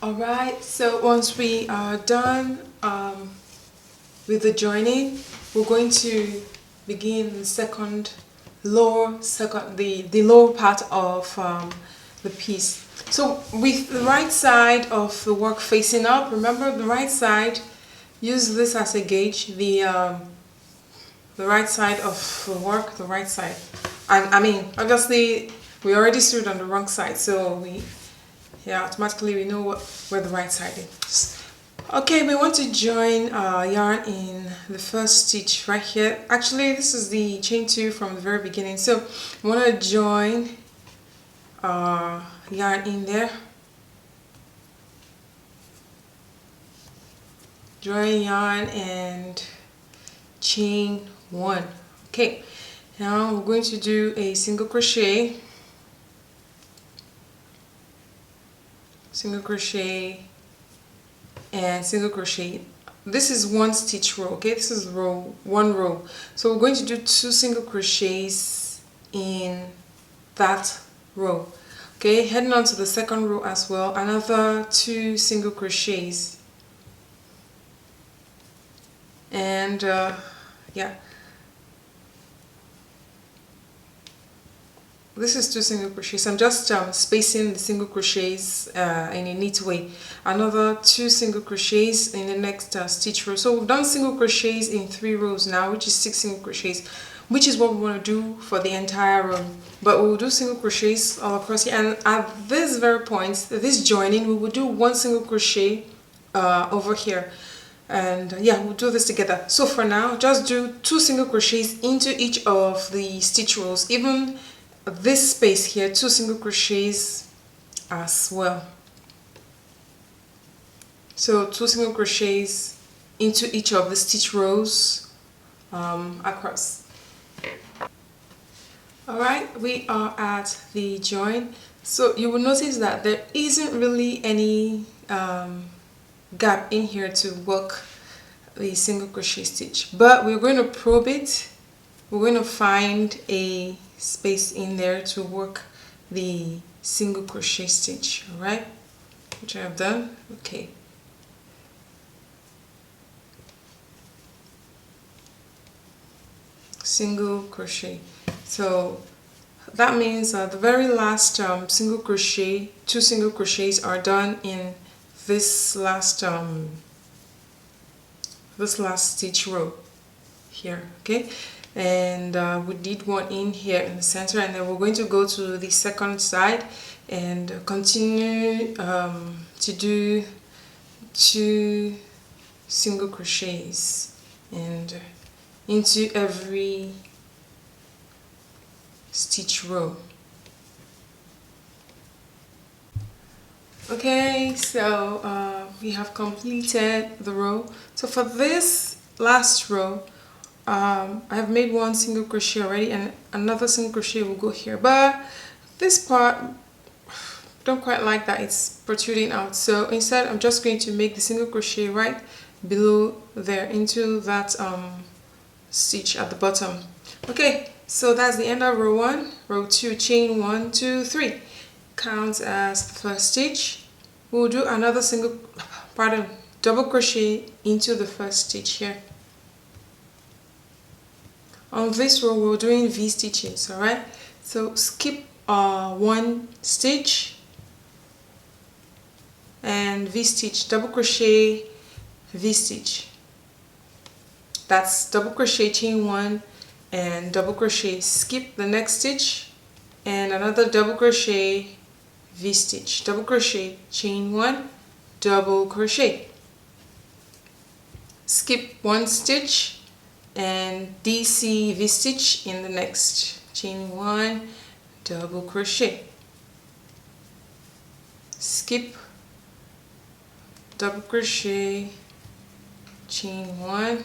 Alright, so once we are done with the joining, we're going to begin the the lower part of the piece. So with the right side of the work facing up, remember the right side, use this as a gauge, the right side of the work, the right side. And I mean, obviously we already stood on the wrong side, so automatically we know where the right side is. Okay, we want to join yarn in the first stitch right here. Actually, this is the chain 2 from the very beginning. So we want to join yarn in there. Join yarn and chain 1. Okay, now we're going to do a single crochet, and single crochet. This is one stitch row. Okay, this is one row, so we're going to do 2 single crochets in that row. Okay, heading on to the second row as well, another 2 single crochets, and yeah, this is 2 single crochets. I'm just spacing the single crochets in a neat way. Another 2 single crochets in the next stitch row. So we've done single crochets in 3 rows now, which is 6 single crochets, which is what we want to do for the entire row. But we'll do single crochets all across here, and at this very point, this joining, we will do 1 single crochet over here. And yeah, we'll do this together. So for now, just do 2 single crochets into each of the stitch rows. Even this space here, 2 single crochets as well. So 2 single crochets into each of the stitch rows across. Alright, we are at the join. So you will notice that there isn't really any gap in here to work the single crochet stitch, but we're going to probe it. We're going to find a space in there to work the single crochet stitch. All right, which I have done. Okay, single crochet. So that means the very last single crochet, 2 single crochets are done in this last stitch row here. Okay, and we did 1 in here in the center, and then we're going to go to the second side and continue to do 2 single crochets and into every stitch row. Okay, so we have completed the row. So for this last row, I have made 1 single crochet already, and another single crochet will go here, but this part, don't quite like that it's protruding out. So instead, I'm just going to make the single crochet right below there into that stitch at the bottom. Okay, so that's the end of row 1. Row 2, chain 1, 2, 3 counts as the first stitch. We'll do another double crochet into the first stitch here. On this row, we're doing V stitches. All right, so skip 1 stitch and V stitch, double crochet, V stitch. That's double crochet, chain 1 and double crochet, skip the next stitch and another double crochet, V stitch, double crochet, chain 1, double crochet, skip 1 stitch and DC V stitch in the next, chain 1, double crochet, skip, double crochet, chain 1,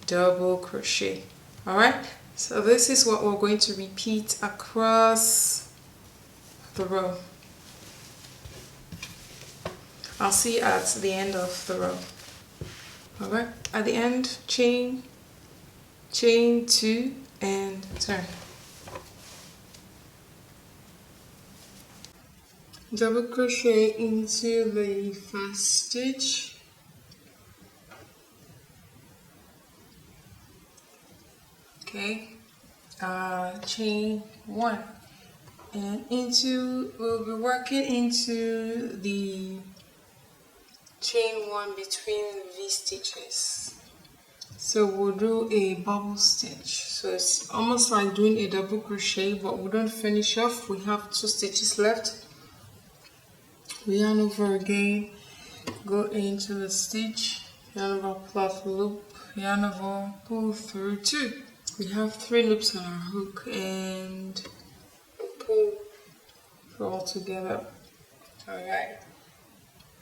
double crochet. All right, so this is what we're going to repeat across the row. I'll see you at the end of the row. All right, at the end, chain 2 and turn. double crochet into the first stitch, okay, chain 1, and we'll be working into the chain 1 between V stitches. So we'll do a bubble stitch. So it's almost like doing a double crochet, but we don't finish off. We have 2 stitches left. We yarn over again, go into the stitch, yarn over, plus loop, yarn over, pull through 2. We have 3 loops on our hook and pull all together. Alright,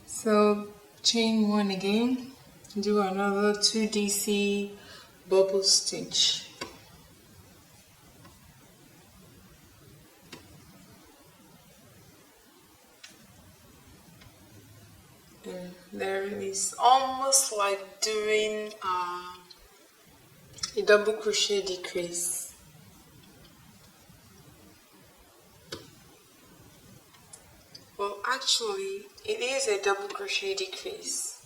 so chain 1 again, do another 2 DC bubble stitch. And there it is, almost like doing a double crochet decrease. Well, actually, it is a double crochet decrease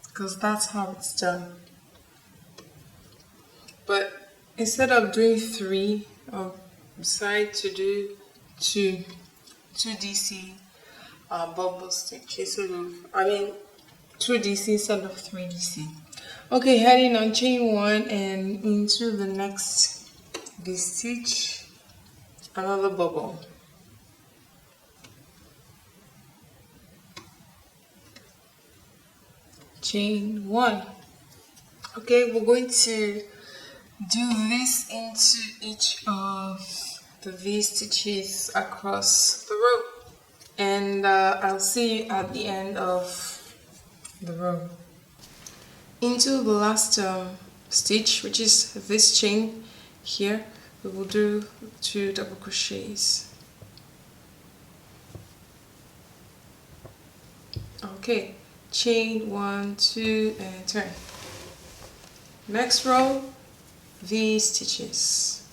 because that's how it's done. But instead of doing 3, I'll decide to do 2 DC bubble stitches, 2 DC instead of 3 DC. Okay, heading on chain 1 and into the next V stitch, another bubble. Chain 1. Okay, we're going to do this into each of the V stitches across the row, and I'll see you at the end of the row. Into the last stitch, which is this chain here, we will do 2 double crochets. Okay, chain 1, 2, and turn. Next row, V stitches.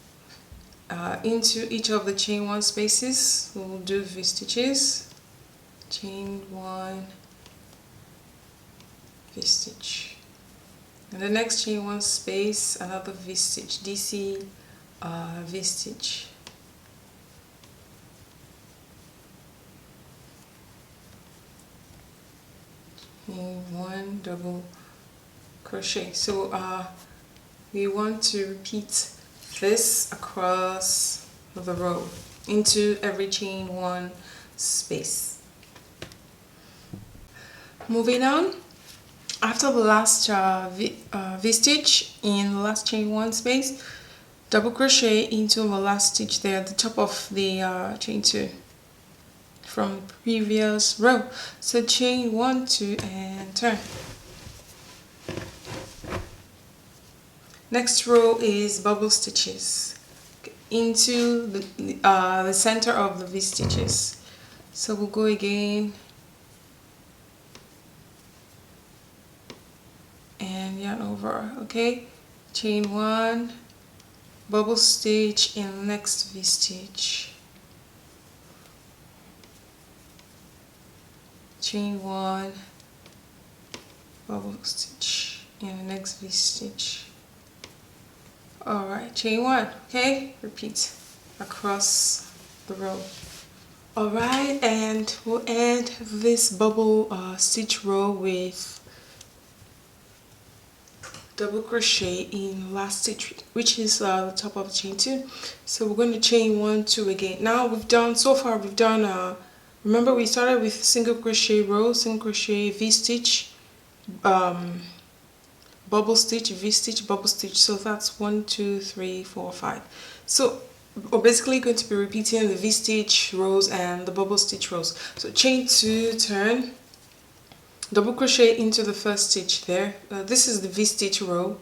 Into each of the chain 1 spaces, we will do V stitches. Chain 1, V stitch. And the next chain 1 space, another V stitch, DC V stitch. Chain 1 double crochet. So we want to repeat this across the row into every chain 1 space. Moving on, after the last V stitch in the last chain 1 space, double crochet into the last stitch there at the top of the chain 2 from the previous row. So chain 1, 2, and turn. Next row is bubble stitches into the center of the V stitches. So we'll go again and yarn over. Okay, chain 1, bubble stitch in the next V stitch, chain 1, bubble stitch in the next V stitch. Alright, chain 1, okay, repeat across the row. Alright, and we'll end this bubble stitch row with double crochet in last stitch, which is the top of chain 2. So we're going to chain 1, 2 again. Now we've done, so far we've done, remember we started with single crochet row, single crochet, V stitch, bubble stitch, V stitch, bubble stitch. So that's 1, 2, 3, 4, 5. So we're basically going to be repeating the V stitch rows and the bubble stitch rows. So chain 2, turn, double crochet into the first stitch there. This is the V stitch row,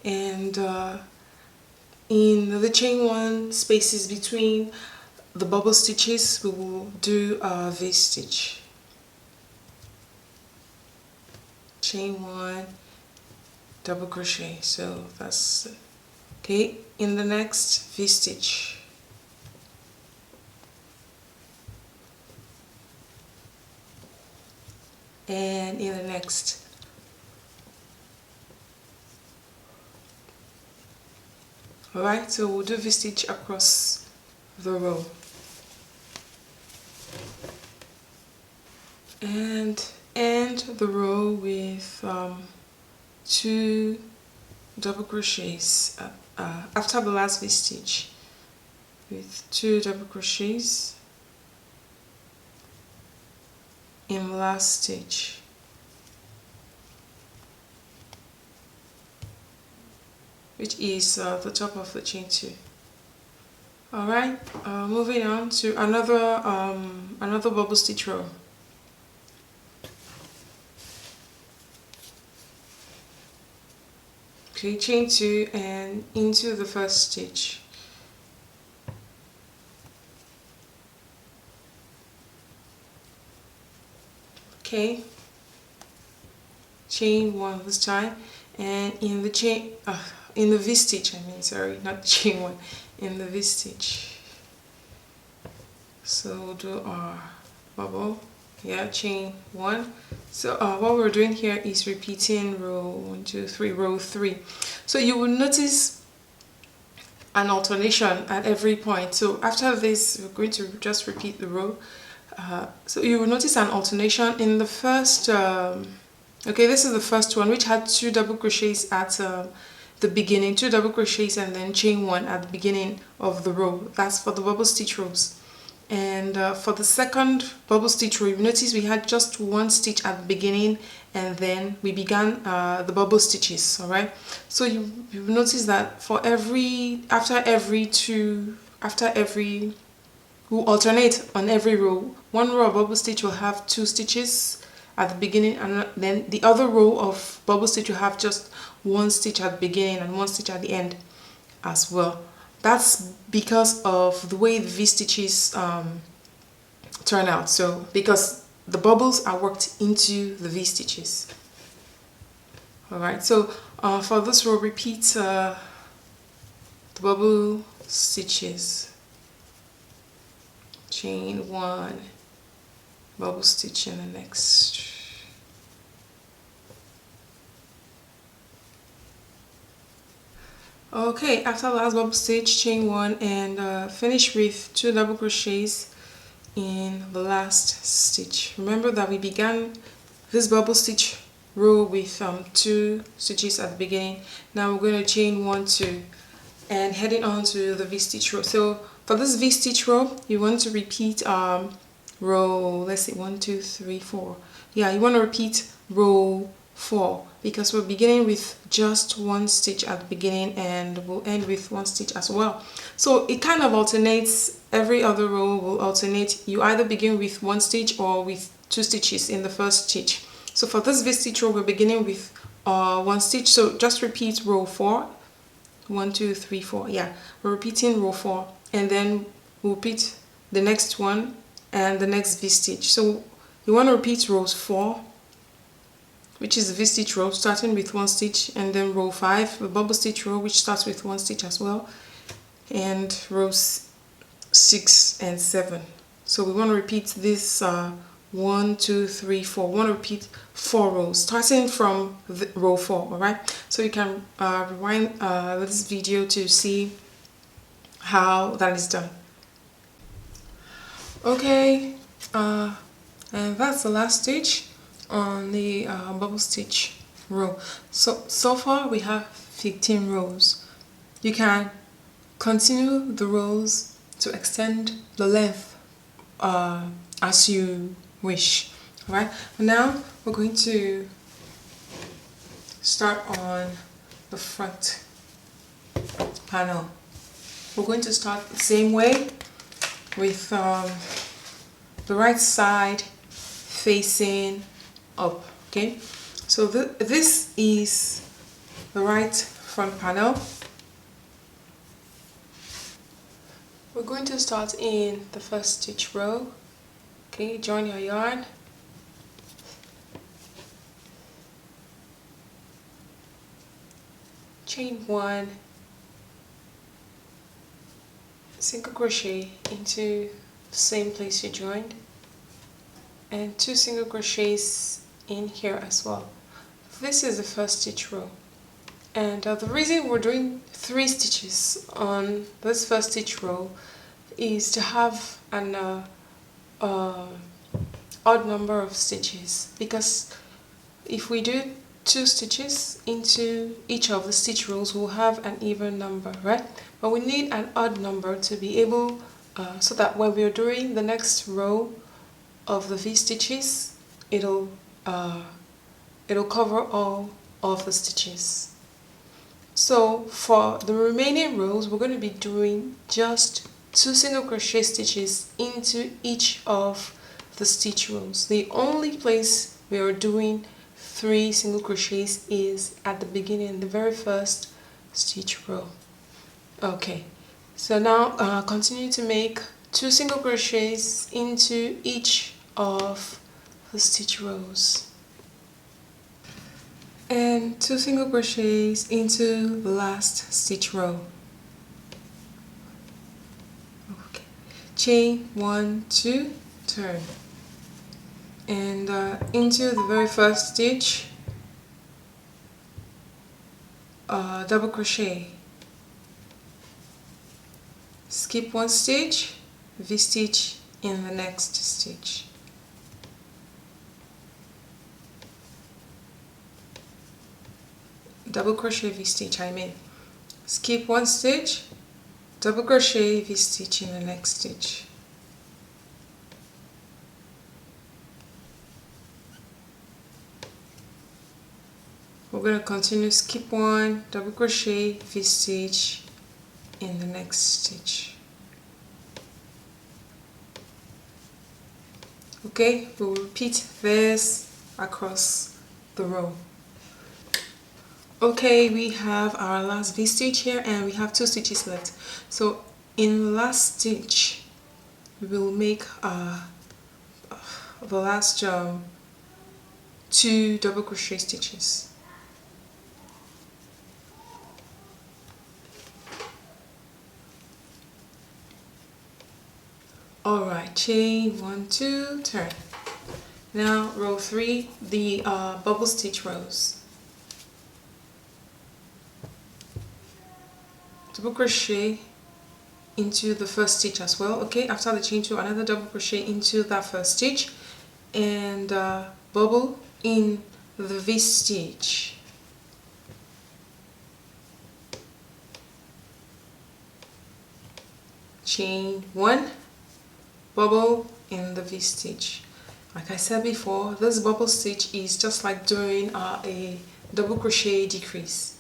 and in the chain 1 spaces between the bubble stitches, we will do a V stitch. Chain 1, double crochet. So that's okay. In the next V stitch, and in the next. Alright, so we'll do V-stitch across the row. And end the row with 2 double crochets after the last V-stitch, with 2 double crochets in the last stitch. Which is the top of the chain 2. Alright, moving on to another bubble stitch row. Okay, chain 2 and into the first stitch. Okay, chain 1 this time, and in the chain in the V-stitch, sorry, not chain 1, in the V-stitch. So we'll do our bubble, chain 1. So what we're doing here is repeating row 1, 2, 3, row 3. So you will notice an alternation at every point. So after this, we're going to just repeat the row. So you will notice an alternation in the first. Okay, this is the first one, which had 2 double crochets at the beginning, 2 double crochets and then chain 1 at the beginning of the row. That's for the bubble stitch rows. And for the second bubble stitch row, you notice we had just 1 stitch at the beginning, and then we began the bubble stitches. All right, so you notice that for after every we'll alternate on every row. One row of bubble stitch will have 2 stitches at the beginning, and then the other row of bubble stitch will have just 1 stitch at the beginning and 1 stitch at the end as well. That's because of the way the V-stitches turn out. So because the bubbles are worked into the V-stitches. Alright, so for this row, repeat the bubble stitches. Chain 1, bubble stitch in the next. Okay, after the last bubble stitch, chain 1 and finish with 2 double crochets in the last stitch. Remember that we began this bubble stitch row with 2 stitches at the beginning. Now we're going to chain 1, 2 and heading on to the V-stitch row. So for this V-stitch row, you want to repeat row, let's see, 1, 2, 3, 4. Yeah, you want to repeat row 4 because we're beginning with just 1 stitch at the beginning and we'll end with 1 stitch as well. So it kind of alternates. Every other row will alternate. You either begin with 1 stitch or with 2 stitches in the first stitch. So for this V-stitch row, we're beginning with 1 stitch. So just repeat row 4. 1, 2, 3, 4. Yeah, we're repeating row 4, and then we'll repeat the next one and the next V-stitch. So you want to repeat rows 4, which is the V-stitch row, starting with 1 stitch, and then row 5, the bubble stitch row, which starts with 1 stitch as well, and rows 6 and 7. So we want to repeat this 1, 2, 3, 4. We want to repeat 4 rows, starting from row 4. All right. So you can rewind this video to see how that is done. Okay, and that's the last stitch on the bubble stitch row. So far we have 15 rows. You can continue the rows to extend the length as you wish. All right, now we're going to start on the front panel. We're going to start the same way with the right side facing up. Okay, so this is the right front panel. We're going to start in the first stitch row. Okay, join your yarn. Chain 1, single crochet into the same place you joined, and 2 single crochets in here as well. This is the first stitch row, and the reason we're doing 3 stitches on this first stitch row is to have an odd number of stitches, because if we do 2 stitches into each of the stitch rows, we'll have an even number, right? But we need an odd number to be able so that when we're doing the next row of the V stitches, it'll cover all of the stitches. So for the remaining rows, we're going to be doing just 2 single crochet stitches into each of the stitch rows. The only place we are doing 3 single crochets is at the beginning, the very first stitch row. Okay, so now continue to make 2 single crochets into each of the stitch rows, and 2 single crochets into the last stitch row. Okay, chain 1, 2, turn, and into the very first stitch, double crochet, skip 1 stitch, V-stitch in the next stitch. Double crochet, V-stitch, skip 1 stitch, double crochet, V-stitch in the next stitch. We're going to continue, skip 1, double crochet, V-stitch in the next stitch. Okay, we'll repeat this across the row. Okay, we have our last V-stitch here, and we have 2 stitches left. So in the last stitch, we will make the last 2 double crochet stitches. Alright, chain 1, 2, turn. Now row 3, the bubble stitch rows. Double crochet into the first stitch as well. Okay, after the chain 2, another double crochet into that first stitch, and bubble in the V stitch. Chain 1, bubble in the V stitch. Like I said before, this bubble stitch is just like doing a double crochet decrease.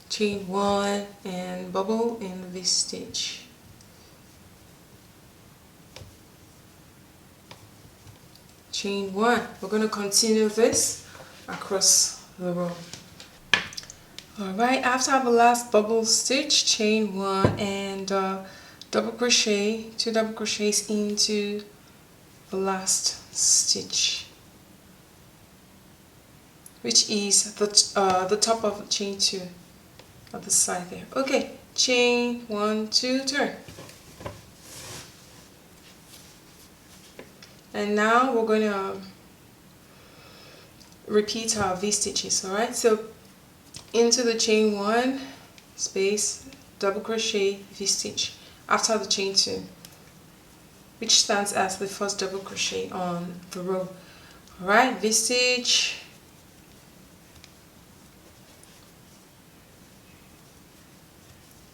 Chain 1 and bubble in the V stitch. Chain 1. We're going to continue this across the row. Alright, after the last bubble stitch, chain 1 and double crochet, 2 double crochets into the last stitch, which is the top of chain 2 at the side there. Okay, chain 1, 2, turn. And now we're going to repeat our V stitches. Alright, so into the chain 1 space, double crochet, V stitch after the chain 2, which stands as the first double crochet on the row. Alright, V stitch,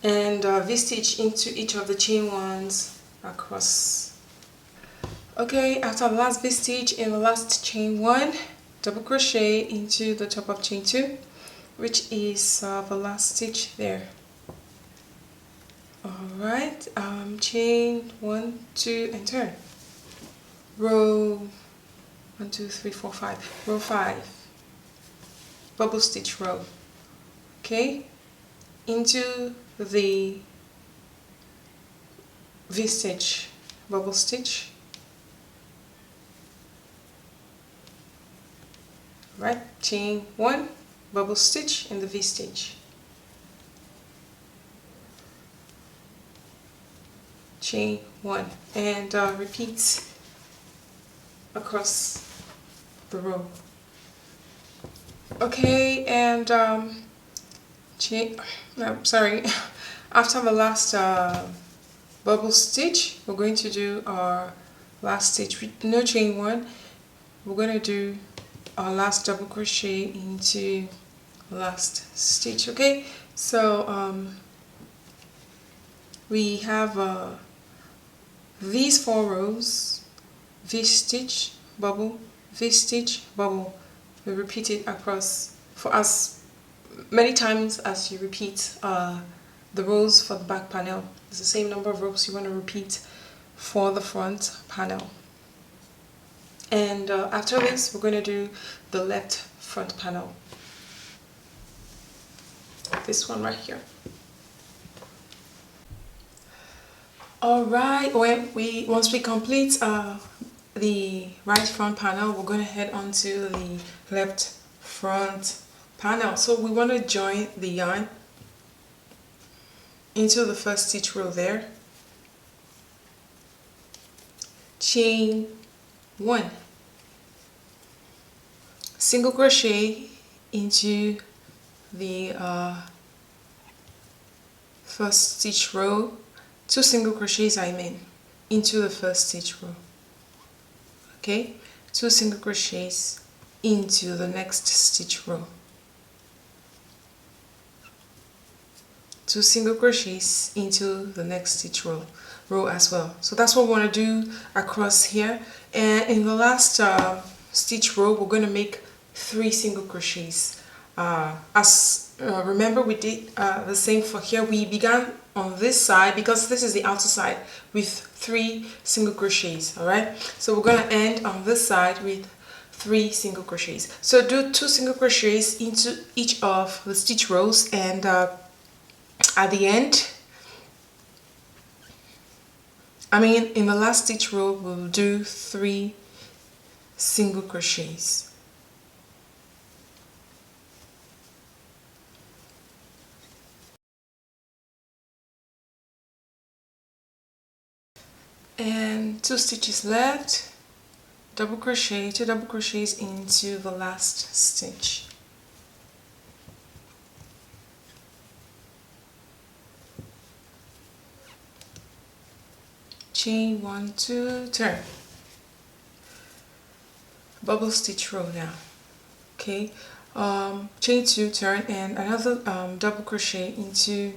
and V stitch into each of the chain 1s across. Okay, after the last V stitch in the last chain 1, double crochet into the top of chain 2, which is the last stitch there. Alright, chain 1, 2, and turn. Row 1, 2, 3, 4, 5. Row 5. Bubble stitch row. Okay, into the V stitch, bubble stitch. Right, chain 1, bubble stitch in the V stitch. Chain 1, and repeat across the row. Okay, and sorry, after the last bubble stitch, we're going to do our last stitch with no chain one. We're going to do our last double crochet into last stitch. Okay, so we have these 4 rows: V-stitch, bubble, V-stitch, bubble. We repeat it across for as many times as you repeat the rows for the back panel. It's the same number of rows you want to repeat for the front panel. And after this, we're going to do the left front panel. This one right here. Alright, once we complete the right front panel, we're going to head on to the left front panel. So we want to join the yarn into the first stitch row there. Chain 1, single crochet into the first stitch row, 2 single crochets into the first stitch row. Okay, 2 single crochets into the next stitch row, 2 single crochets into the next stitch row as well. So that's what we want to do across here. And in the last stitch row, we're going to make 3 single crochets. Remember, we did the same for here. We began on this side because this is the outer side with 3 single crochets. All right, so we're going to end on this side with 3 single crochets. So do 2 single crochets into each of the stitch rows, and at the end, in the last stitch row, we'll do 3 single crochets. And 2 stitches left, double crochet, 2 double crochets into the last stitch. Chain 1, 2, turn. Bubble stitch row now. Okay, chain 2, turn, and another double crochet into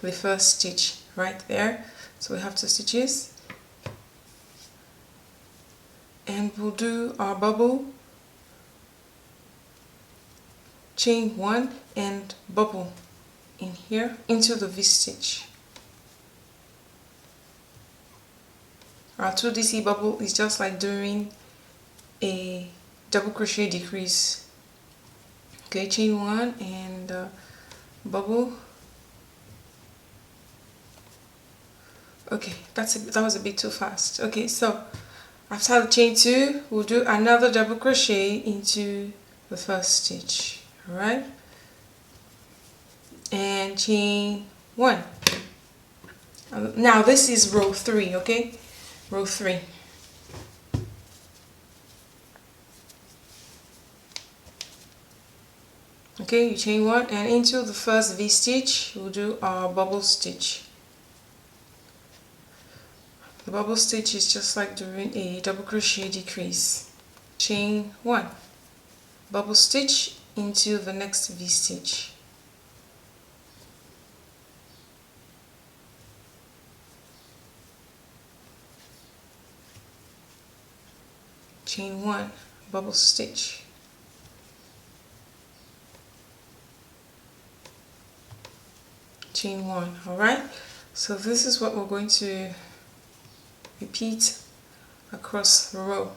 the first stitch right there. So we have 2 stitches, and we'll do our bubble, chain 1, and bubble in here into the V-stitch. Our 2DC bubble is just like doing a double crochet decrease. Okay, chain 1 and bubble. Okay, that was a bit too fast. Okay, so after the chain 2, we'll do another double crochet into the first stitch. All right, and chain 1. Now this is row 3. Okay, row 3. Okay, you chain 1, and into the first V stitch, we'll do our bubble stitch. The bubble stitch is just like doing a double crochet decrease. Chain 1, bubble stitch into the next V stitch. Chain 1, bubble stitch. Chain 1. All right, so this is what we're going to repeat across the row.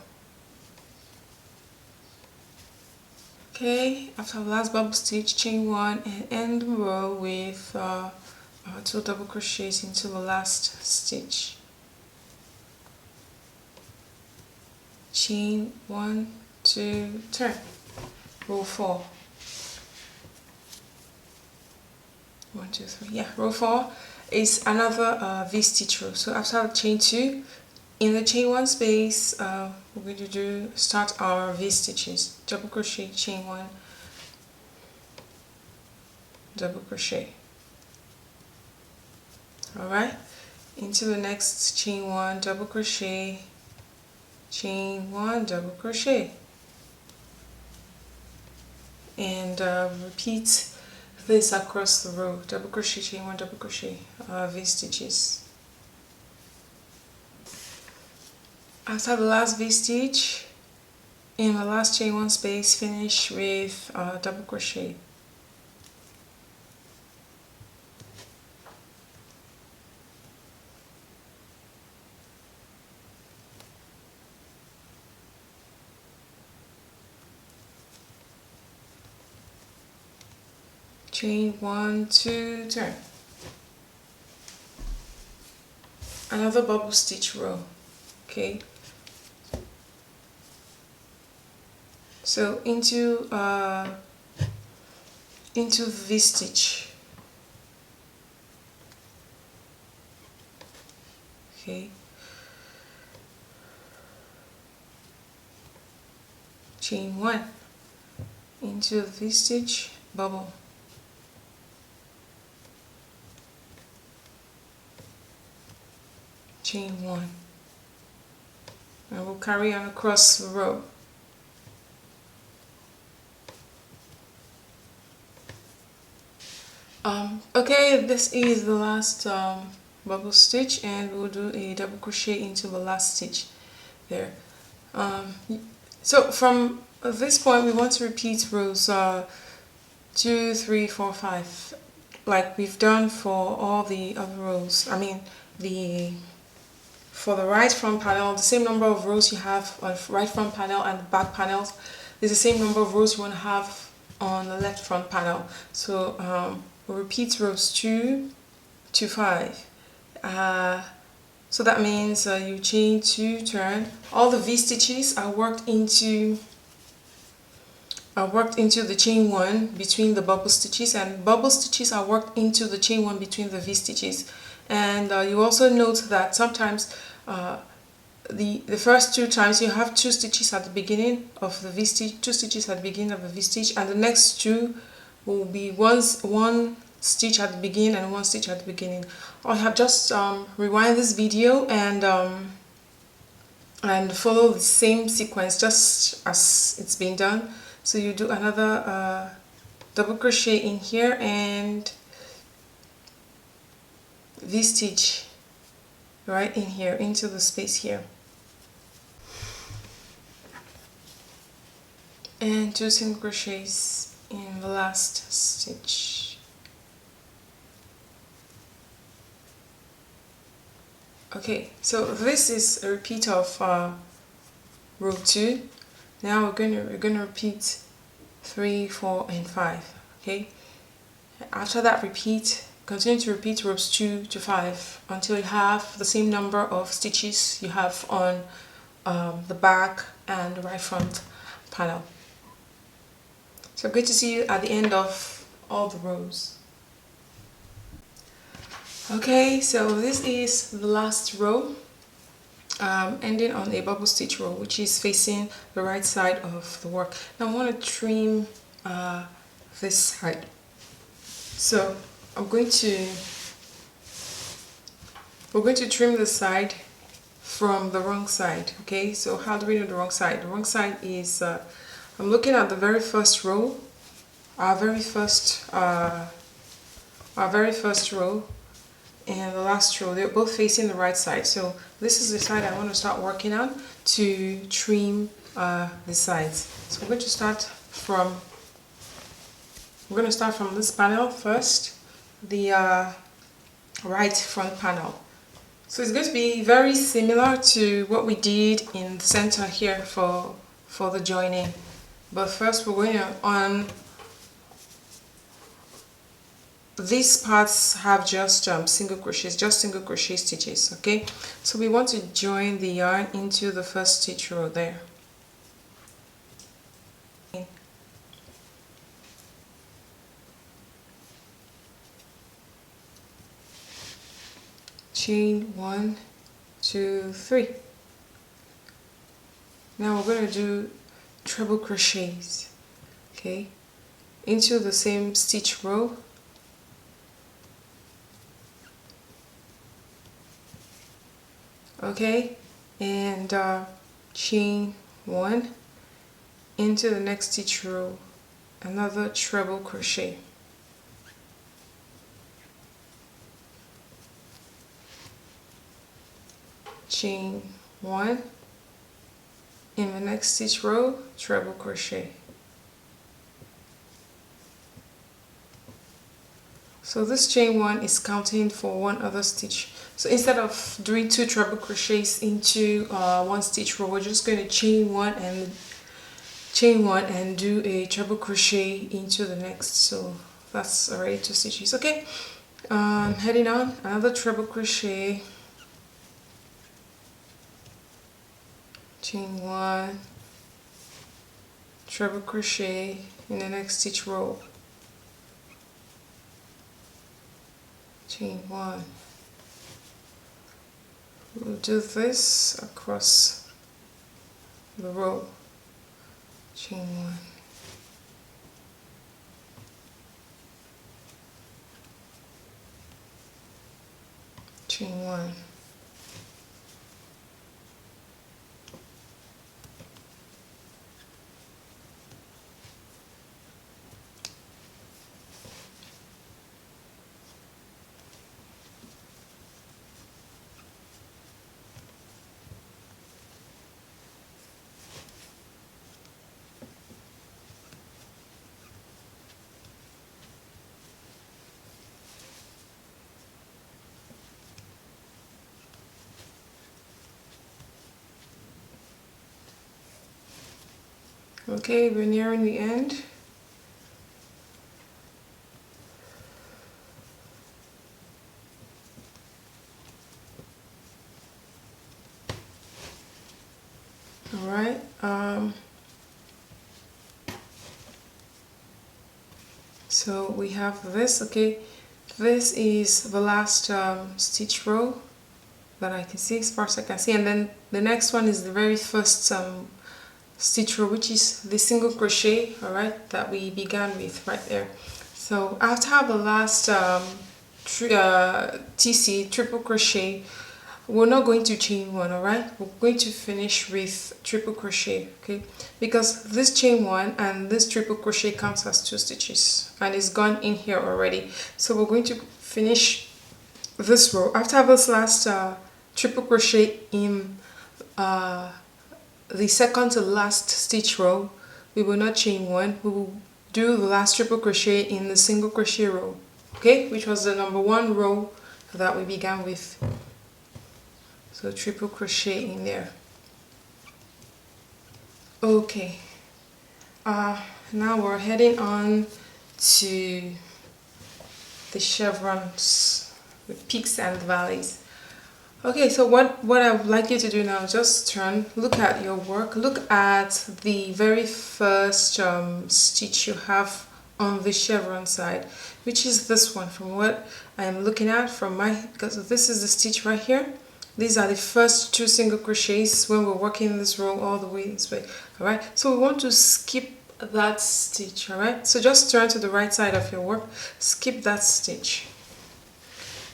Okay, after the last bubble stitch, chain 1 and end the row with 2 double crochets into the last stitch. Chain 1, 2, turn. Row 4. 1, 2, 3. Yeah, row 4 is another V stitch row. So after chain 2, in the chain one space, we're going to start our V stitches. Double crochet, chain one, double crochet. Alright, into the next chain one, double crochet, chain one, double crochet, and repeat this across the row. Double crochet, chain one, double crochet, V stitches. After the last V stitch, in the last chain one space, finish with double crochet. Chain one, two, turn. Another bubble stitch row. Okay. So into V stitch. Okay. Chain one, into V stitch, bubble. Chain one, and we'll carry on across the row. Okay, this is the last bubble stitch, and we'll do a double crochet into the last stitch there. So from this point we want to repeat rows 2, 3, 4, 5 like we've done for all the other rows. I mean for the right front panel, the same number of rows you have on the right front panel and the back panels is the same number of rows you want to have on the left front panel. So we'll repeat rows 2 to 5. So that means you chain 2, turn. All the V stitches are worked into the chain one between the bubble stitches, and bubble stitches are worked into the chain one between the V stitches. And you also note that sometimes the first 2 times you have 2 stitches at the beginning of the V stitch, 2 stitches at the beginning of the V stitch, and the next 2 will be one stitch at the beginning and 1 stitch at the beginning. I have just rewind this video and follow the same sequence just as it's been done. So you do another double crochet in here and V stitch right in here into the space here, and 2 single crochets in the last stitch. Okay, so this is a repeat of row 2. Now we're gonna repeat 3, 4, and 5. Okay. After that, continue to repeat rows 2 to 5 until you have the same number of stitches you have on the back and the right front panel. So I'm going to see you at the end of all the rows. Okay, so this is the last row, ending on a bubble stitch row, which is facing the right side of the work. Now I want to trim this side. So we're going to trim the side from the wrong side. Okay, so how do we know the wrong side? The wrong side is I'm looking at the very first row, our very first row, and the last row. They're both facing the right side. So this is the side I want to start working on to trim the sides. So we're going to start from this panel first, the right front panel. So it's going to be very similar to what we did in the center here for the joining. But first we're going on. These parts have just single crochet stitches. Okay, so we want to join the yarn into the first stitch row there. Chain 1, 2, 3. Now we're going to do treble crochets, okay, into the same stitch row. Okay, and chain 1 into the next stitch row, another treble crochet. Chain 1 in the next stitch row, treble crochet. So this chain 1 is counting for one other stitch. So instead of doing 2 treble crochets into one stitch row, we're just going to chain 1 and do a treble crochet into the next. So that's already 2 stitches. Okay, heading on, another treble crochet, chain 1, treble crochet in the next stitch row, chain 1. We'll do this across the row, chain 1, chain 1, Okay, we're nearing the end. All right. So we have this. Okay, this is the last stitch row that I can see, as far as I can see, and then the next one is the very first stitch row, which is the single crochet, all right, that we began with right there. So after the last TC, triple crochet, we're not going to chain 1, all right, we're going to finish with triple crochet, okay, because this chain 1 and this triple crochet counts as 2 stitches and it's gone in here already. So we're going to finish this row after this last triple crochet in the second to last stitch row. We will not chain 1, we will do the last triple crochet in the single crochet row, okay, which was the number 1 row that we began with. So triple crochet in there. Okay, now we're heading on to the chevrons, the peaks and valleys. Okay, so what I would like you to do now, just turn, look at your work, look at the very first stitch you have on the chevron side, which is this one, from what I am looking at from my, because this is the stitch right here. These are the first 2 single crochets when we're working this row all the way this way, all right? So we want to skip that stitch, all right? So just turn to the right side of your work, skip that stitch.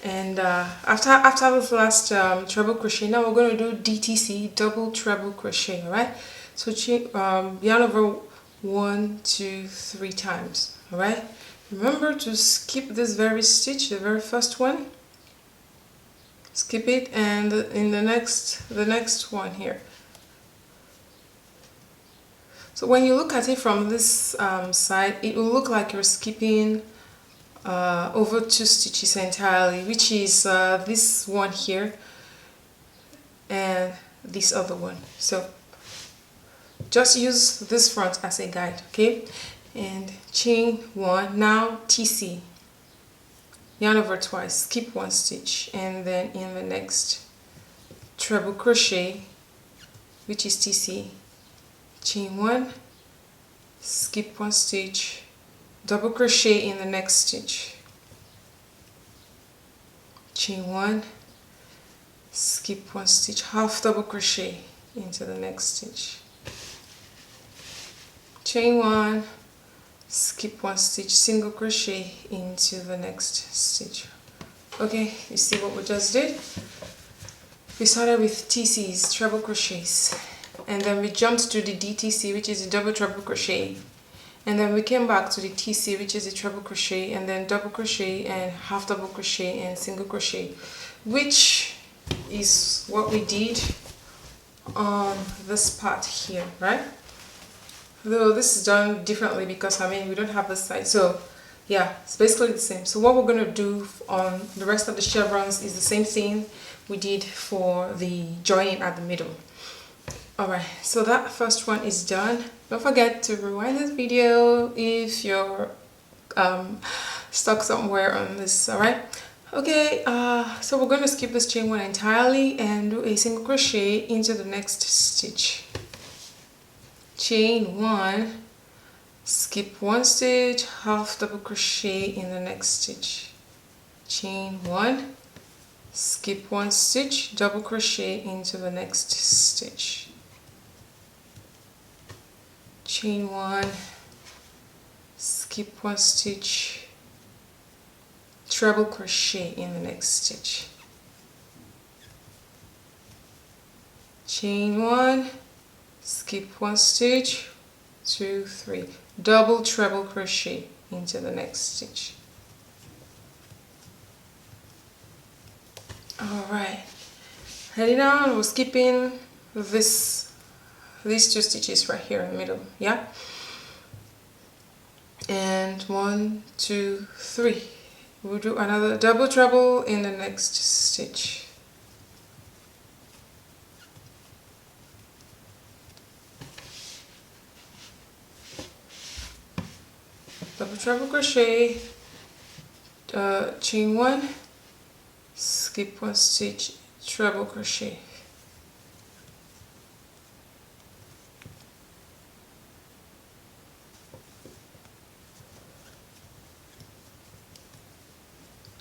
And after this last treble crochet, now we're going to do DTC, double treble crochet, all right? So yarn over 1, 2, 3 times, all right? Remember to skip this very stitch, the very first one. Skip it, and in the next one here. So when you look at it from this side, it will look like you're skipping over 2 stitches entirely, which is this one here and this other one. So just use this front as a guide, okay? And chain 1, now TC, yarn over twice, skip 1 stitch, and then in the next treble crochet, which is TC, chain 1, skip 1 stitch, double crochet in the next stitch, chain 1, skip 1 stitch, half double crochet into the next stitch, chain 1, skip 1 stitch, single crochet into the next stitch. Okay, you see what we just did? We started with TCs, treble crochets, and then we jumped to the DTC, which is a double treble crochet, and then we came back to the TC, which is a treble crochet, and then double crochet and half double crochet and single crochet, which is what we did on this part here, right? Though this is done differently because we don't have this side, so yeah, it's basically the same. So what we're going to do on the rest of the chevrons is the same thing we did for the joining at the middle. Alright, so that first one is done. Don't forget to rewind this video if you're stuck somewhere on this. Alright, okay, so we're going to skip this chain 1 entirely and do a single crochet into the next stitch. Chain 1, skip 1 stitch, half double crochet in the next stitch. Chain 1, skip 1 stitch, double crochet into the next stitch. Chain 1, skip 1 stitch, treble crochet in the next stitch. Chain 1, skip 1 stitch, 2, 3, double treble crochet into the next stitch. Alright, heading on, we're skipping these 2 stitches right here in the middle, yeah? And 1, 2, 3. We'll do another double treble in the next stitch. Double treble crochet, chain 1, skip 1 stitch, treble crochet.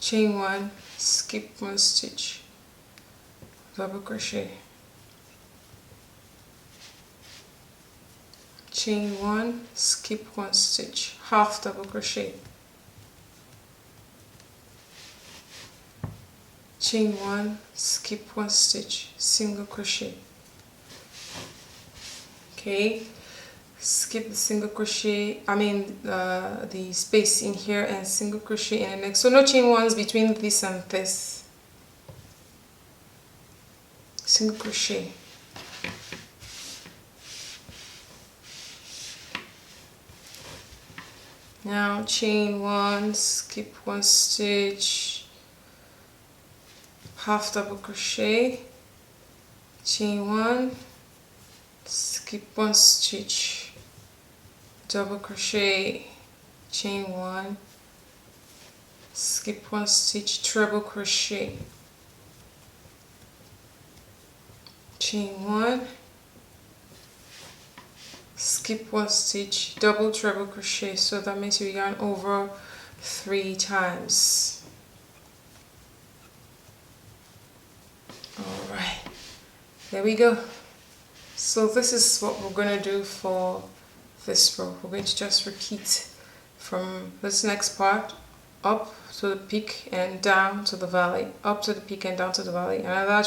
Chain 1, skip 1 stitch, double crochet. Chain 1, skip 1 stitch, half double crochet. Chain 1, skip 1 stitch, single crochet. Okay, skip the single crochet, the space in here, and single crochet in the next. So no chain 1s between this and this. Single crochet. Now chain 1, skip 1 stitch, half double crochet, chain 1, skip 1 stitch, double crochet, chain 1, skip 1 stitch, treble crochet, chain 1, skip 1 stitch, double treble crochet. So that means you yarn over 3 times. Alright, there we go. So this is what we're going to do for this row. We're going to just repeat from this next part up to the peak and down to the valley, up to the peak and down to the valley. Another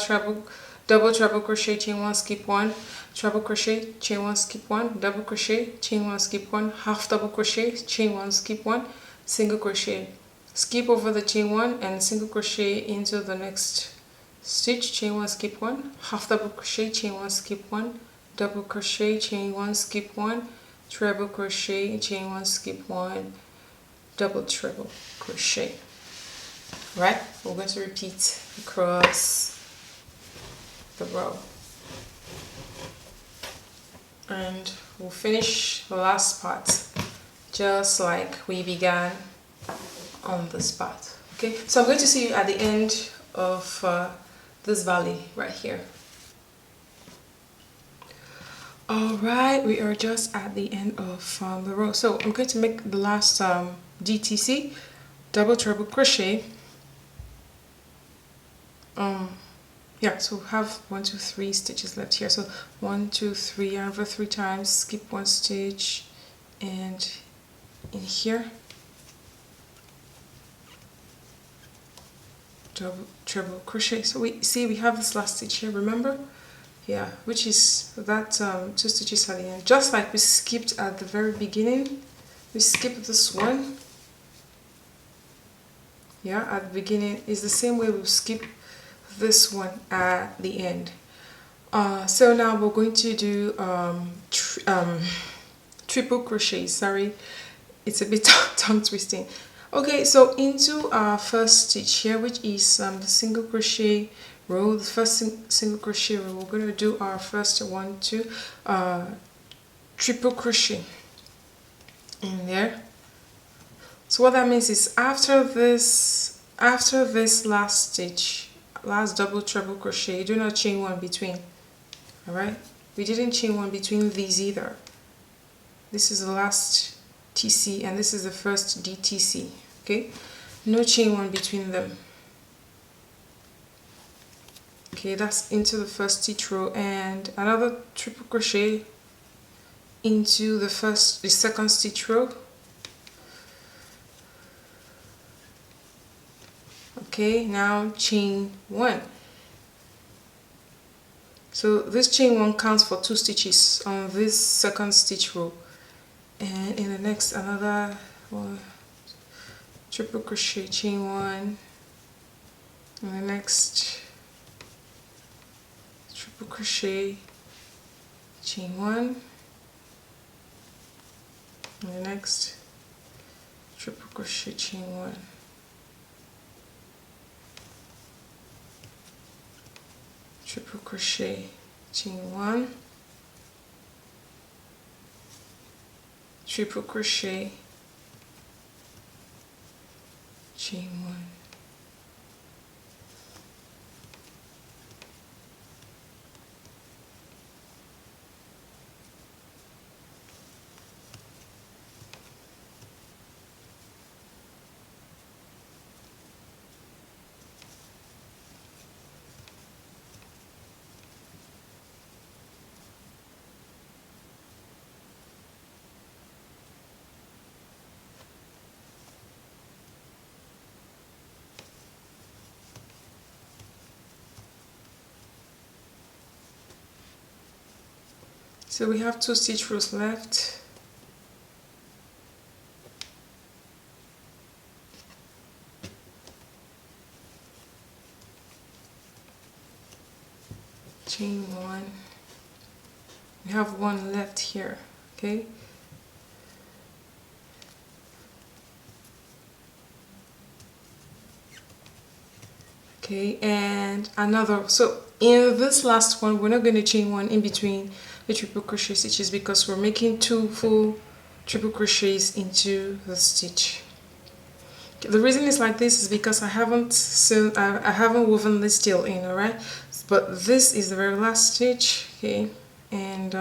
double treble crochet, chain 1, skip 1, treble crochet, chain 1, skip 1, double crochet, chain 1, skip 1, half double crochet, chain 1, skip 1, single crochet. Skip over the chain 1 and single crochet into the next stitch, chain 1, skip 1, half double crochet, chain 1, skip 1, double crochet, chain 1, skip 1, treble crochet, chain 1, skip 1, double treble crochet. Right, we're going to repeat across the row, and we'll finish the last part just like we began on this part. Okay, so I'm going to see you at the end of this valley right here. Alright, we are just at the end of the row. So I'm going to make the last DTC, double treble crochet. Yeah, so we have 1, 2, 3 stitches left here. So 1, 2, 3, yarn over 3 times, skip 1 stitch, and in here double treble crochet. So we see we have this last stitch here, remember? Yeah, which is that 2 stitches at the end, just like we skipped at the very beginning. We skipped this one. Yeah, at the beginning is the same way we'll skip this one at the end. So now we're going to do triple crochet. Sorry, it's a bit tongue twisting. Okay, so into our first stitch here, which is the single crochet row, the first single crochet row, we're going to do our first 1, 2 triple crochet in there. So what that means is after this last stitch, last double treble crochet, you do not chain one between. All right, we didn't chain one between these either. This is the last TC and this is the first DTC. Okay, no chain one between them. Okay, that's into the first stitch row, and another triple crochet into the second stitch row. Okay, now chain one. So this chain one counts for 2 stitches on this second stitch row, and in the next another one, triple crochet, chain one, and the next triple crochet, chain one, and the next triple crochet, chain one. Triple crochet, chain one, triple crochet, chain one. So we have 2 stitch rows left. Chain one. We have one left here, okay? Okay, and another. So in this last one, we're not going to chain one in between the triple crochet stitches because we're making 2 full triple crochets into the stitch. The reason it's like this is because I haven't woven this tail in, all right? But this is the very last stitch, okay? And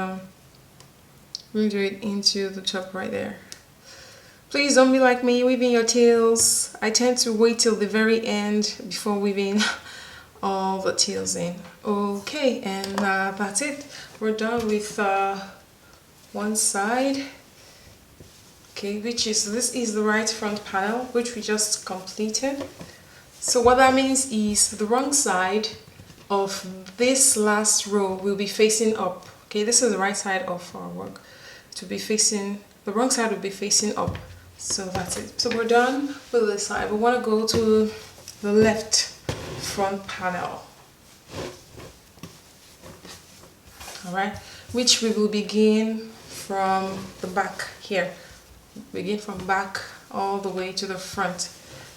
we'll do it into the top right there. Please don't be like me weaving your tails. I tend to wait till the very end before weaving all the tails in. Okay, and that's it. We're done with one side. Okay, this is the right front panel, which we just completed. So what that means is the wrong side of this last row will be facing up. Okay, this is the right side of our work. To be facing, the wrong side will be facing up. So that's it. So we're done with this side. We want to go to the left front panel. Alright, which we will begin from the back here. Begin from back all the way to the front.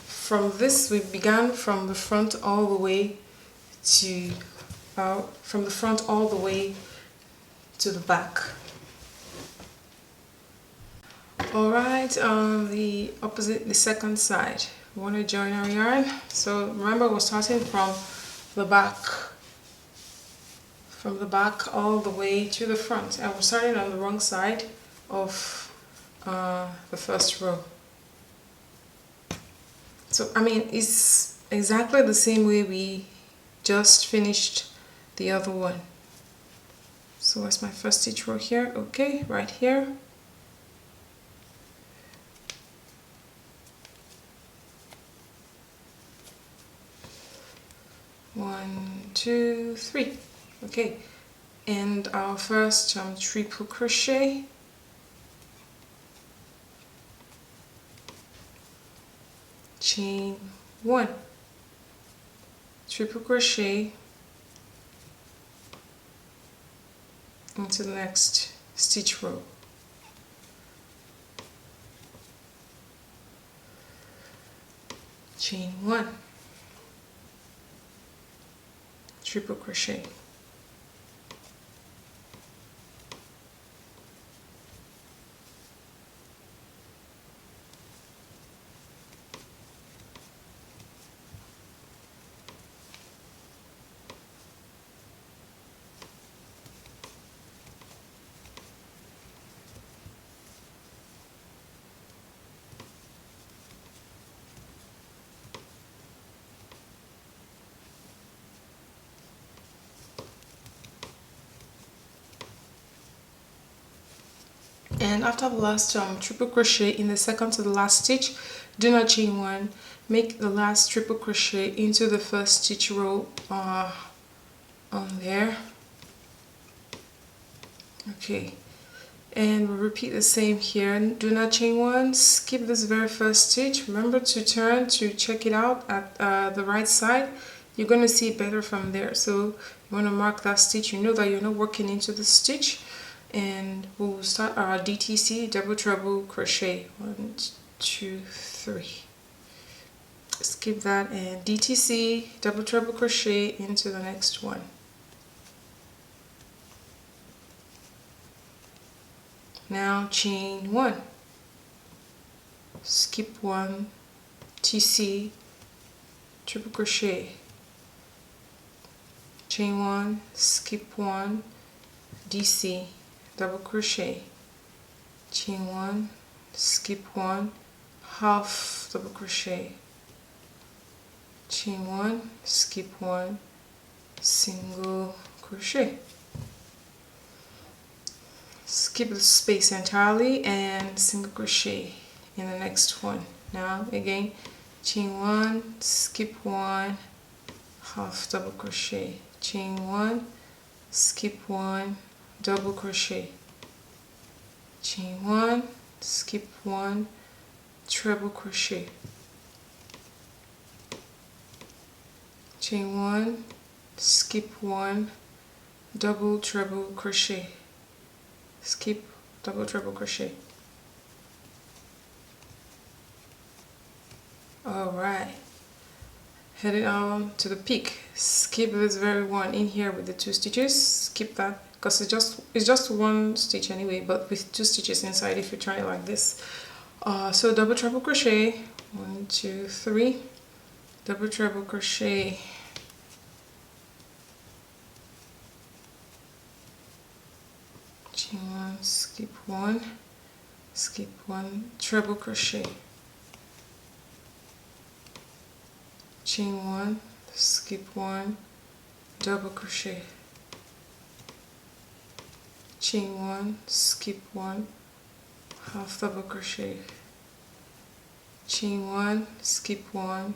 From this, we began from the front all the way to from the front all the way to the back. Alright, on the opposite, the second side, we want to join our yarn. So remember, we're starting from the back all the way to the front, and we're starting on the wrong side of the first row. So I mean, it's exactly the same way we just finished the other one. So where's my first stitch row here? Okay, right here. 1, 2, 3. Okay, and our first triple crochet, chain 1, triple crochet into the next stitch row. Chain 1, triple crochet. And after the last triple crochet in the second to the last stitch, do not chain 1, make the last triple crochet into the first stitch row on there. Okay, and we'll repeat the same here. Do not chain 1, skip this very first stitch. Remember to turn to check it out at the right side. You're going to see it better from there, so you want to mark that stitch. You know that you're not working into the stitch. And we'll start our DTC, double treble crochet. 1, 2, 3. Skip that and DTC, double treble crochet into the next one. Now chain 1, skip 1, TC, triple crochet, chain 1, skip 1, DC, double crochet, chain 1, skip 1, half double crochet, chain 1, skip 1, single crochet. Skip the space entirely and single crochet in the next one. Now again, chain 1, skip 1, half double crochet, chain 1, skip 1, double crochet, chain 1, skip 1, treble crochet, chain 1, skip 1, double treble crochet, skip double treble crochet. Alright, heading on to the peak. Skip this very one in here with the 2 stitches. Skip that because it's just 1 stitch anyway, but with 2 stitches inside if you try it like this. So double treble crochet, 1, 2, 3, double treble crochet, chain 1, skip 1, treble crochet, chain 1, skip 1, double crochet, chain 1, skip 1, half double crochet, chain 1, skip 1,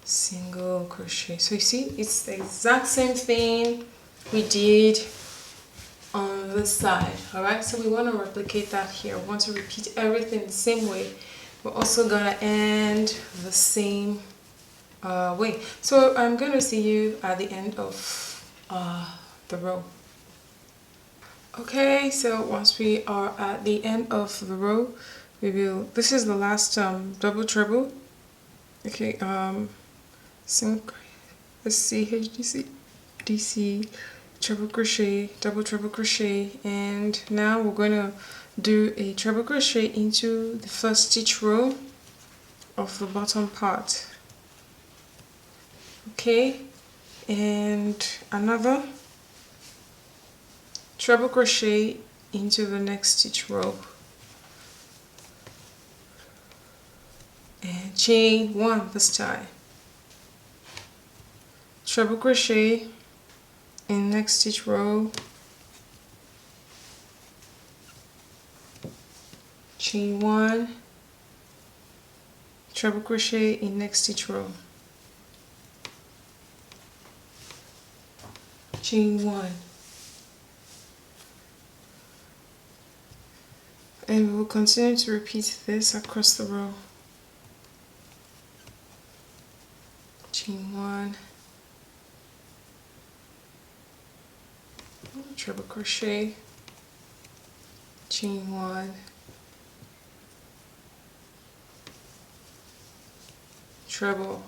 single crochet. So you see, it's the exact same thing we did on this side. Alright, so we want to replicate that here. We want to repeat everything the same way. We're also gonna end the same way. So I'm gonna see you at the end of the row. Okay, so once we are at the end of the row, we will, this is the last double treble. Okay, let's see, HDC, DC, treble crochet, double treble crochet, and now we're going to do a treble crochet into the first stitch row of the bottom part. Okay, and another treble crochet into the next stitch row, and chain 1 this time, treble crochet in next stitch row, chain 1, treble crochet in next stitch row, chain 1, and we will continue to repeat this across the row. Chain 1, treble crochet, chain 1, treble,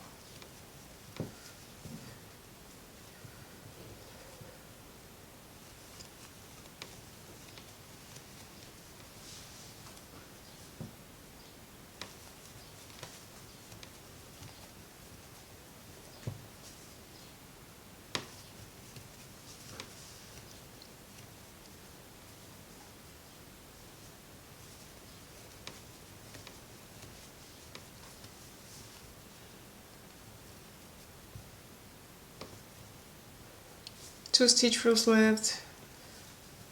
two stitch rows left,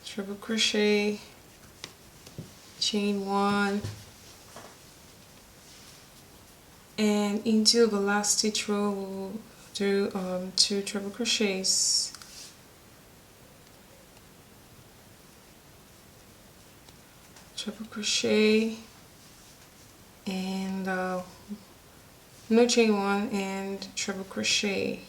treble crochet, chain 1, and into the last stitch row we'll do 2 treble crochets, treble crochet, and no chain 1 and treble crochet.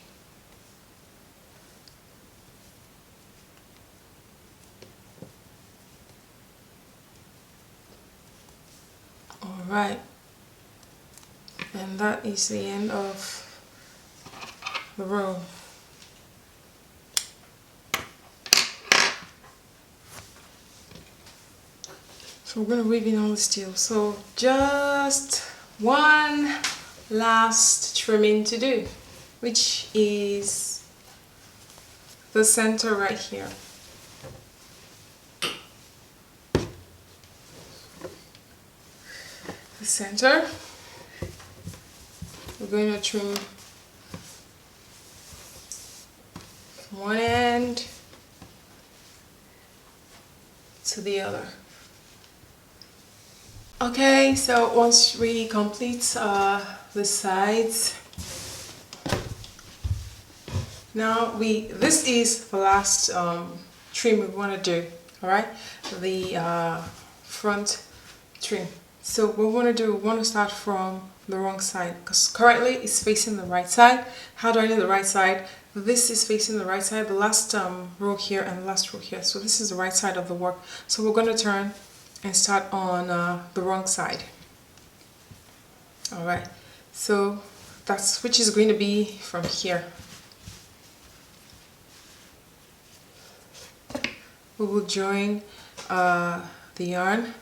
Alright, and that is the end of the row. So we're going to weave in all the steel. So just one last trimming to do, which is the center right here. The center, we're going to trim one end to the other. Okay, so once we complete the sides, now this is the last trim we want to do. All right, the front trim. So what we want to do, we want to start from the wrong side, because currently it's facing the right side. How do I know the right side? This is facing the right side, the last row here and the last row here. So this is the right side of the work. So we're going to turn and start on the wrong side. All right, so that's which is going to be from here. We will join the yarn,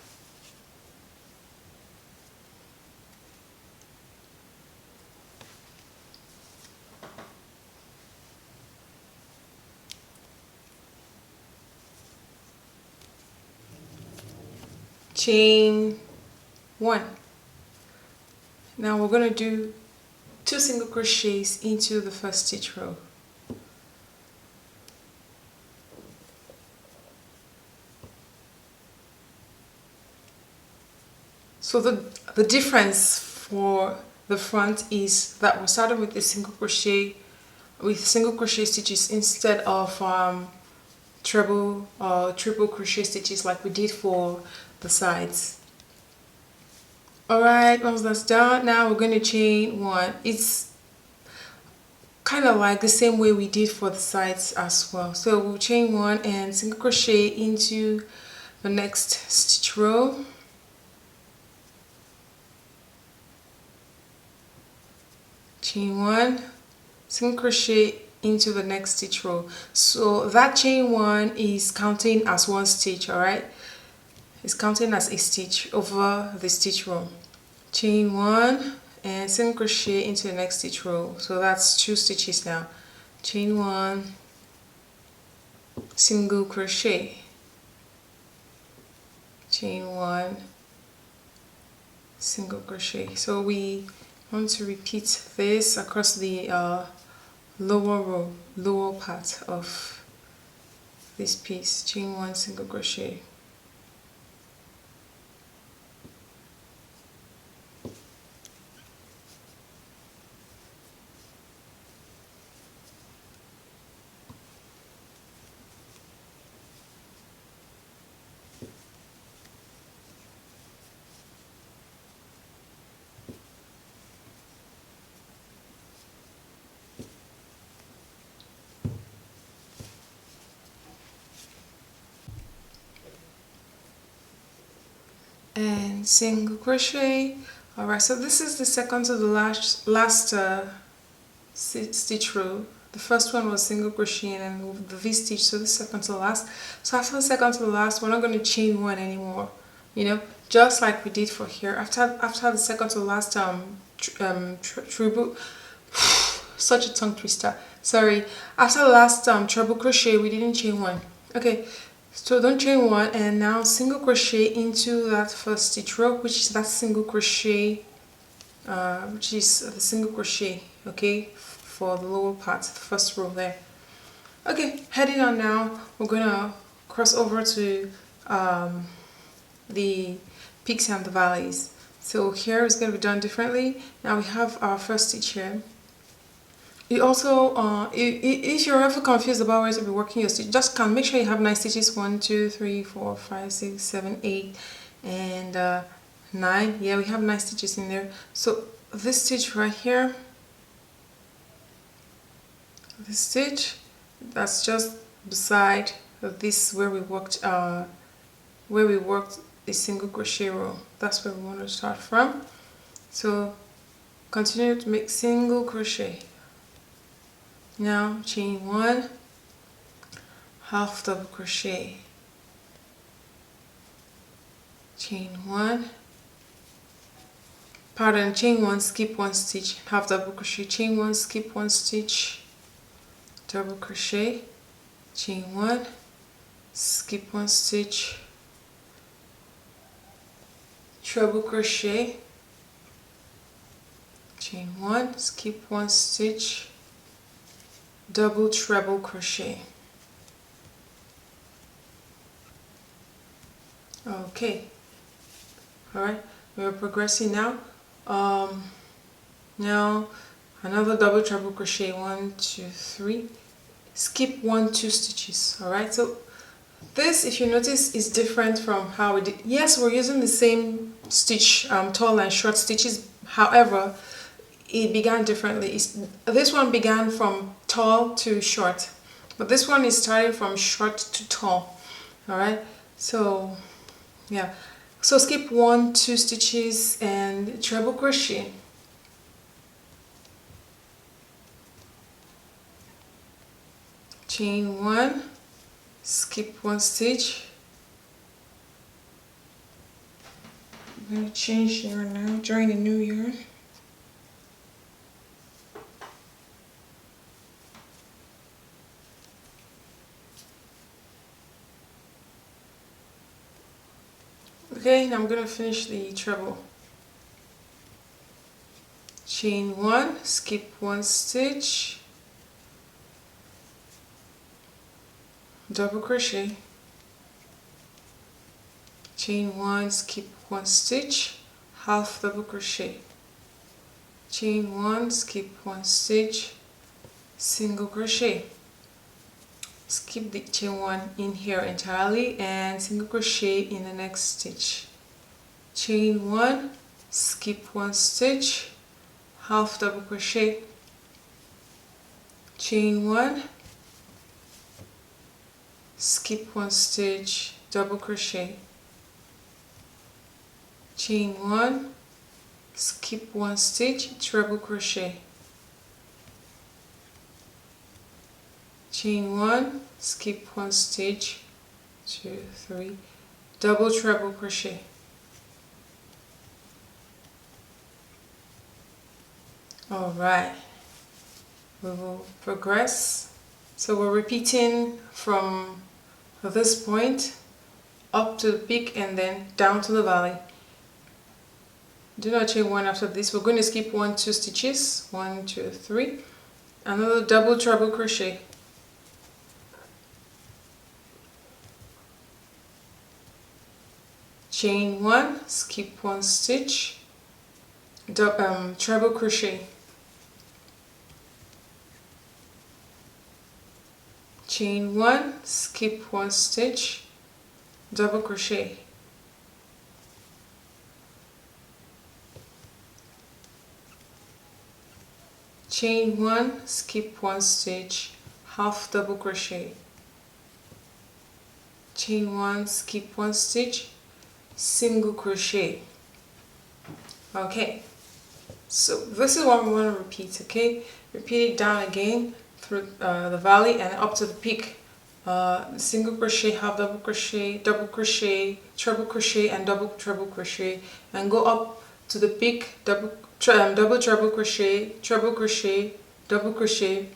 chain 1. Now we're going to do 2 single crochets into the first stitch row. So the difference for the front is that we're starting with a single crochet, with single crochet stitches instead of treble or triple crochet stitches like we did for the sides. Alright, once that's done, now we're going to chain 1. It's kind of like the same way we did for the sides as well. So we'll chain 1 and single crochet into the next stitch row. Chain 1, single crochet into the next stitch row. So that chain 1 is counting as one stitch, alright? It's counting as a stitch over the stitch row. Chain 1 and single crochet into the next stitch row. So that's 2 stitches now. Chain 1, single crochet, chain 1, single crochet. So we want to repeat this across the lower part of this piece. Chain 1, single crochet. and single crochet. Alright, so this is the second to the last stitch row. The first one was single crochet and then the V stitch, so the second to the last. So after the second to the last, we're not going to chain one anymore, you know, just like we did for here. After the second to the last treble, such a tongue twister, sorry, after the last treble crochet, we didn't chain one. Okay, so don't chain one, and now single crochet into that first stitch row, which is that single crochet, which is the single crochet, okay, for the lower part, the first row there. Okay, heading on now, we're gonna cross over to the peaks and the valleys. So here is going to be done differently. Now we have our first stitch here. You also, if you're ever confused about where to be working your stitch, just count. Make sure you have 9 stitches. 1, 2, 3, 4, 5, 6, 7, 8, and 9. Yeah, we have 9 stitches in there. So this stitch right here, this stitch, that's just beside this where we worked a single crochet row. That's where we want to start from. So continue to make single crochet. Now chain 1, half double crochet, chain 1, pardon, chain 1, skip 1 stitch, half double crochet, chain 1, skip 1 stitch, double crochet, chain 1, skip 1 stitch, treble crochet, chain 1, skip 1 stitch, double treble crochet. Okay, all right, we're progressing now. Now another double treble crochet, 1, 2, 3, skip 1, 2 stitches. All right, so this, if you notice, is different from how we did. Yes, we're using the same stitch, tall and short stitches. However, it began differently. This one began from tall to short, but this one is starting from short to tall. All right, so yeah, so skip 1, 2 stitches and treble crochet. Chain 1, skip 1 stitch. I'm going to change yarn now, join a new yarn. Okay, now I'm going to finish the treble. Chain 1, skip 1 stitch, double crochet, chain 1, skip 1 stitch, half double crochet, chain 1, skip 1 stitch, single crochet. Skip the chain 1 in here entirely and single crochet in the next stitch. Chain 1, skip 1 stitch, half double crochet, chain 1, skip 1 stitch, double crochet, chain 1, skip 1 stitch, treble crochet, chain 1, skip 1 stitch, 2, 3, double treble crochet. All right, we will progress. So we're repeating from this point up to the peak and then down to the valley. Do not chain 1 after this. We're going to skip 1, 2 stitches, 1, 2, 3, another double treble crochet, chain 1, skip 1 stitch, treble crochet, chain 1, skip 1 stitch, double crochet, chain 1, skip 1 stitch, half double crochet, chain 1, skip 1 stitch, single crochet. Okay, so this is what we want to repeat. Okay, repeat it down again through the valley and up to the peak. Single crochet, half double crochet, treble crochet, and double treble crochet, and go up to the peak. Double treble crochet, treble crochet, double crochet,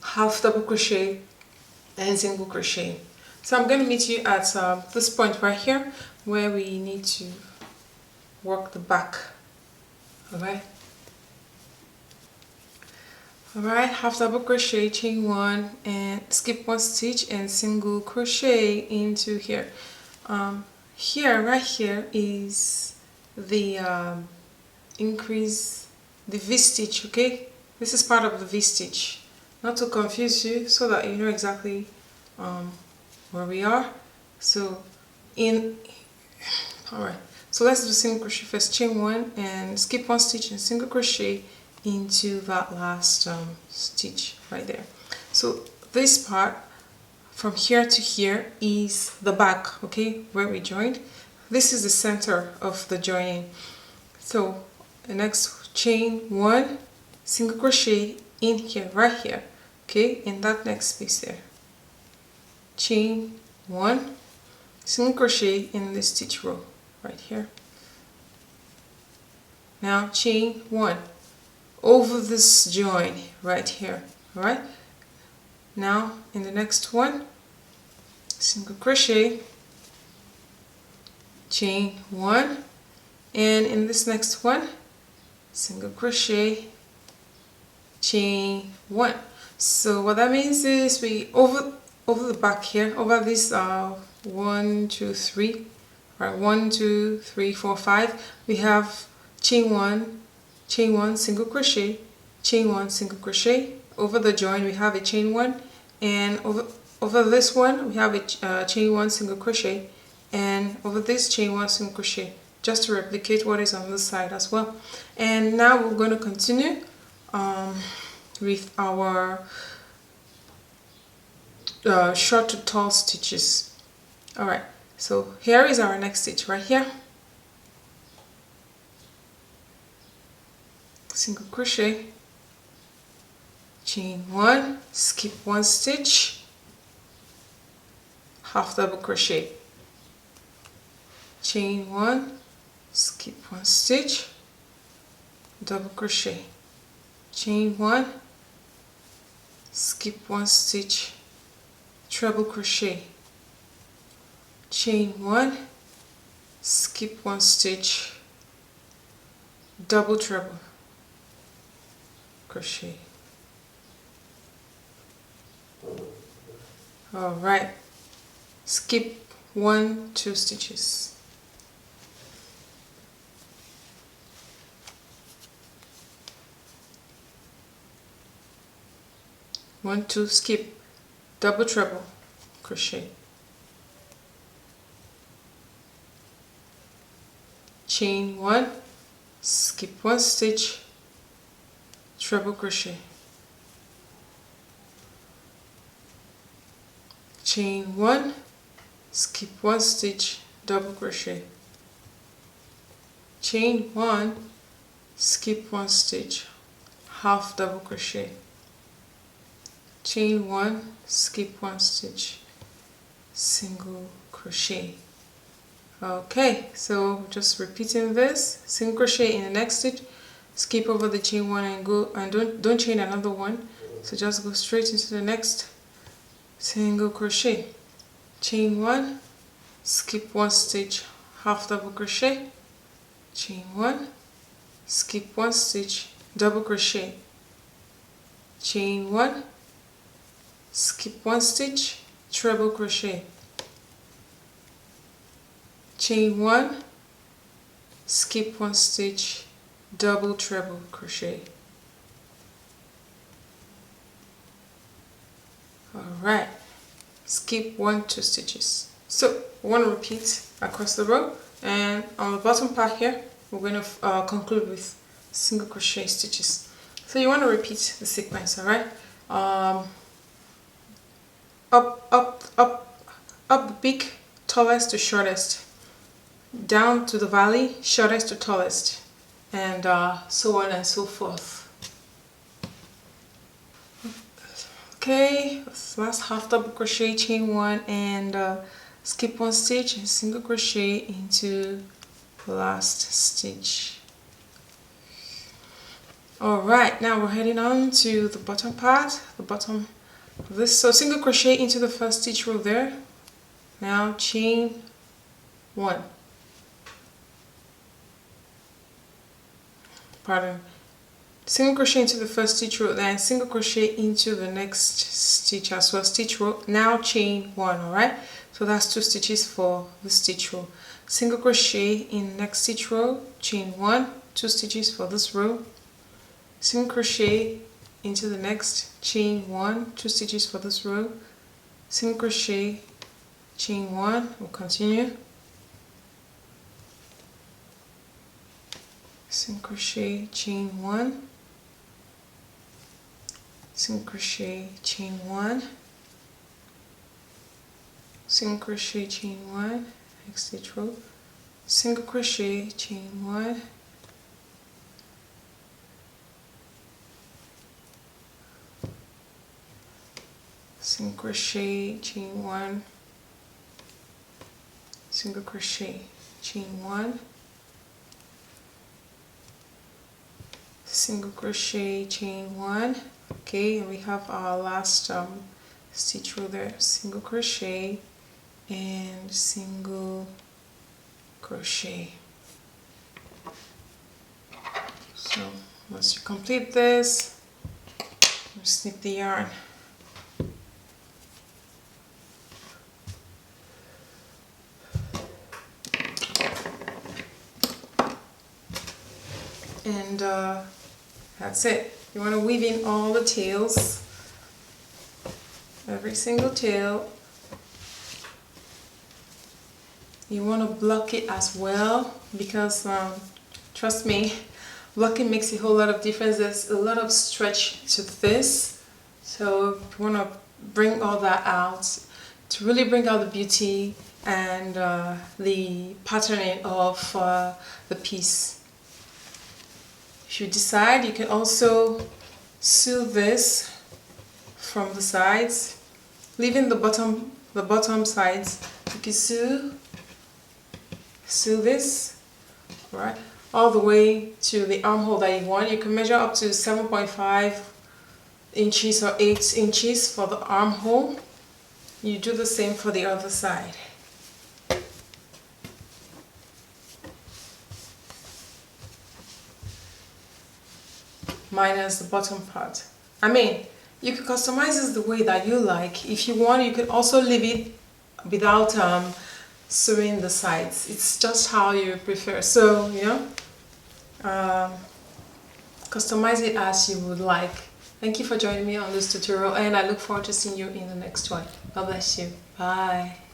half double crochet, and single crochet. So I'm going to meet you at this point right here where we need to work the back. Alright, half double crochet, chain one, and skip one stitch and single crochet into here. Right here is the increase, the V stitch. Okay, this is part of the V stitch, not to confuse you, so that you know exactly where we are. So so let's do single crochet first. Chain one and skip one stitch and single crochet into that last stitch right there. So this part from here to here is the back, okay, where we joined. This is the center of the joining. So the next, chain one, single crochet in here, right here, okay, in that next space there. Chain one, single crochet in this stitch row right here. Now chain one over this join right here. All right, now in the next one, single crochet, chain one, and in this next one, single crochet, chain one. So what that means is we over the back here, over this 1 2 3, right, 1 2 3 4 5, we have chain one, single crochet, chain one, single crochet. Over the join we have a chain one, and over this one we have a chain one, single crochet, and over this chain one, single crochet, just to replicate what is on this side as well. And now we're going to continue with our short to tall stitches. Alright, so here is our next stitch right here. Single crochet, chain one, skip one stitch, half double crochet, chain one, skip one stitch, double crochet, chain one, skip one stitch, treble crochet, chain one, skip one stitch, double treble crochet. All right, skip 1 2 stitches. One, two, skip, double treble crochet, chain one, skip one stitch, treble crochet, chain one, skip one stitch, double crochet, chain one, skip one stitch, half double crochet, chain one, skip one stitch, single crochet. Okay, so just repeating this, single crochet in the next stitch, skip over the chain one and go, and don't chain another one, so just go straight into the next, single crochet, chain one, skip one stitch, half double crochet, chain one, skip one stitch, double crochet, chain one, skip one stitch, treble crochet, chain one, skip one stitch, double treble crochet. Alright, skip 1 2 stitches. So we want to repeat across the row, and on the bottom part here we're going to conclude with single crochet stitches. So you want to repeat the sequence. Alright, up the peak, tallest to shortest. down to the valley, shortest to tallest, and so on and so forth. Okay, last half double crochet, chain 1, and skip 1 stitch and single crochet into the last stitch. Alright, now we're heading on to the bottom part, the bottom of this. So single crochet into the first stitch row there. Now chain 1. Pardon. Single crochet into the first stitch row, then single crochet into the next stitch as well, stitch row. Now chain 1, alright? So that's 2 stitches for the stitch row. Single crochet in next stitch row, chain 1, 2 stitches for this row. Single crochet into the next, chain 1, 2 stitches for this row. Single crochet, chain 1, we'll continue. Single crochet, chain 1. Single crochet, chain 1. Single crochet, chain 1, next stitch row. Single crochet, chain 1. Single crochet, chain 1. Single crochet, chain 1. Single crochet, chain 1. Okay, and we have our last stitch row there. Single crochet and single crochet. So once you complete this, you snip the yarn. And that's it. You want to weave in all the tails, every single tail. You want to block it as well, because trust me, blocking makes a whole lot of difference. There's a lot of stretch to this, so you want to bring all that out to really bring out the beauty and the patterning of the piece. If you decide, you can also sew this from the sides, leaving the bottom sides. You can sew this, right, all the way to the armhole that you want. You can measure up to 7.5 inches or 8 inches for the armhole. You do the same for the other side. Minus the bottom part. I mean, you can customize this the way that you like. If you want, you could also leave it without sewing the sides. It's just how you prefer. So, you know, customize it as you would like. Thank you for joining me on this tutorial, and I look forward to seeing you in the next one. God bless you. Bye.